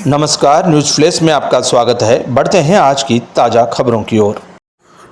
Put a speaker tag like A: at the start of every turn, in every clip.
A: नमस्कार, news flash में आपका स्वागत है। बढ़ते हैं आज की ताज़ा खबरों की ओर।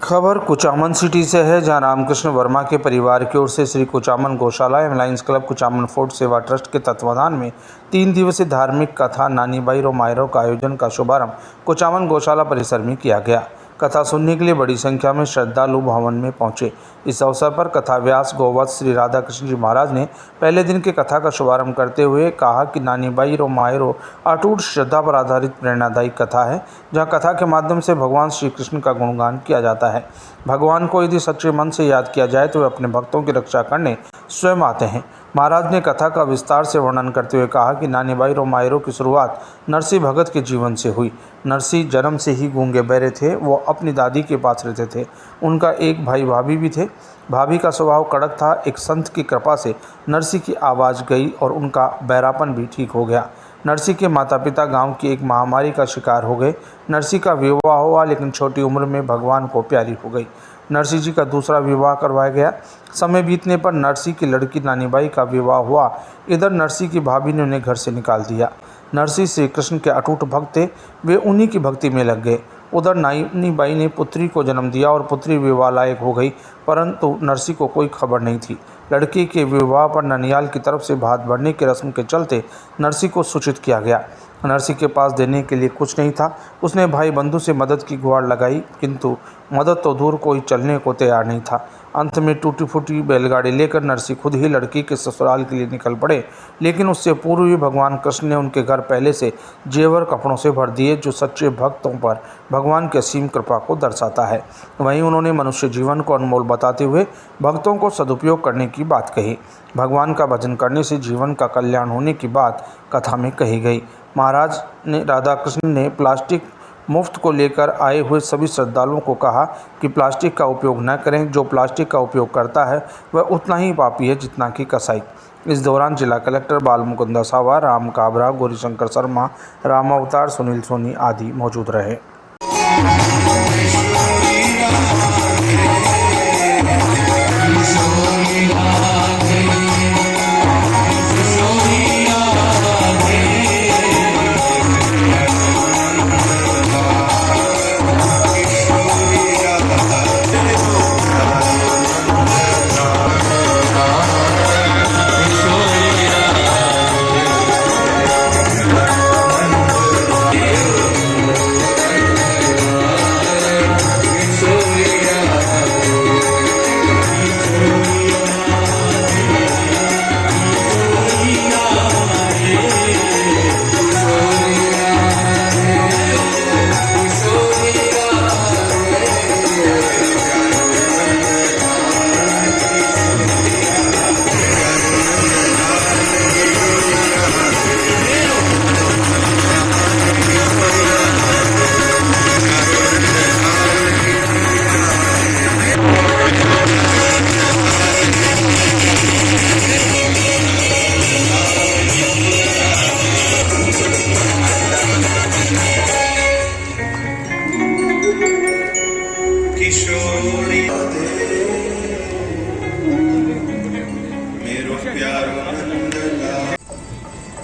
A: खबर कुचामन सिटी से है, जहां रामकृष्ण वर्मा के परिवार की ओर से श्री कुचामन गौशाला एवं लायंस क्लब कुचामन फोर्ट सेवा ट्रस्ट के तत्वाधान में 3 दिवसीय धार्मिक कथा नानी बाई रो मायरो का आयोजन का शुभारंभ कुचामन गौशाला परिसर में किया गया। कथा सुनने के लिए बड़ी संख्या में श्रद्धालु भवन में पहुंचे। इस अवसर पर कथा व्यास गोवत्स श्री राधा कृष्ण जी महाराज ने पहले दिन की कथा का शुभारंभ करते हुए कहा कि नानी बाई रो मायरो अटूट श्रद्धा पर आधारित प्रेरणादायी कथा है, जहां कथा के माध्यम से भगवान श्री कृष्ण का गुणगान किया जाता है। भगवान को यदि सच्चे मन से याद किया जाए तो वे अपने भक्तों की रक्षा करने स्वयं आते हैं। महाराज ने कथा का विस्तार से वर्णन करते हुए कहा कि नानी बाई रो मायरो की शुरुआत नरसिंह भगत के जीवन से हुई। नरसिंह जन्म से ही गूंगे बहरे थे। वो अपनी दादी के पास रहते थे। उनका एक भाई भाभी भी थे। भाभी का स्वभाव कड़क था। एक संत की कृपा से नरसिंह की आवाज़ गई और उनका बहरापन भी ठीक हो गया। नरसिंह के माता पिता गांव की एक महामारी का शिकार हो गए। नरसिंह का विवाह हुआ, लेकिन छोटी उम्र में भगवान को प्यारी हो गई। नरसिंह जी का दूसरा विवाह करवाया गया। समय बीतने पर नरसिंह की लड़की नानी बाई का विवाह हुआ। इधर नरसिंह की भाभी ने उन्हें घर से निकाल दिया। नरसिंह श्री कृष्ण के अटूट भक्त थे। वे उन्हीं की भक्ति में लग गए। उधर नानी बाई ने पुत्री को जन्म दिया और पुत्री विवाह लायक हो गई, परंतु नरसिंह को कोई खबर नहीं थी। लड़की के विवाह पर ननियाल की तरफ से भात भरने की रस्म के चलते नरसिंह को सूचित किया गया। नरसिंह के पास देने के लिए कुछ नहीं था। उसने भाई बंधु से मदद की गुहार लगाई, किंतु मदद तो दूर, कोई चलने को तैयार नहीं था। अंत में टूटी फूटी बैलगाड़ी लेकर नरसिंह खुद ही लड़की के ससुराल के लिए निकल पड़े, लेकिन उससे पूर्व ही भगवान कृष्ण ने उनके घर पहले से जेवर कपड़ों से भर दिए, जो सच्चे भक्तों पर भगवान की असीम कृपा को दर्शाता है। वहीं उन्होंने मनुष्य जीवन को अनमोल बताते हुए भक्तों को सदुपयोग करने की बात कही। भगवान का भजन करने से जीवन का कल्याण होने की बात कथा में कही गई। महाराज ने राधा कृष्ण ने प्लास्टिक मुफ्त को लेकर आए हुए सभी श्रद्धालुओं को कहा कि प्लास्टिक का उपयोग न करें। जो प्लास्टिक का उपयोग करता है वह उतना ही पापी है जितना कि कसाई। इस दौरान जिला कलेक्टर बाल मुकुंद सावा, राम काबरा, गौरीशंकर शर्मा, राम अवतार, सुनील सोनी आदि मौजूद रहे।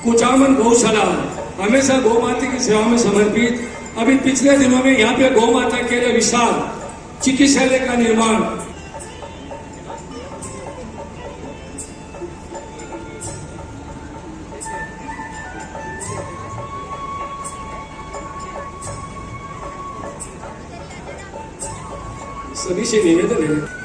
B: कुचामन गौशाला हमेशा गौ माता की सेवा में समर्पित। अभी पिछले दिनों में यहाँ पे गौ माता के लिए विशाल चिकित्सालय का निर्माण सभी से निवेदन है।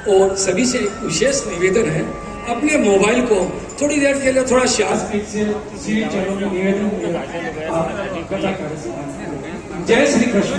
B: और सभी से विशेष निवेदन है, अपने मोबाइल को थोड़ी देर के लिए थोड़ा शांत से निवेदन। जय श्री कृष्ण।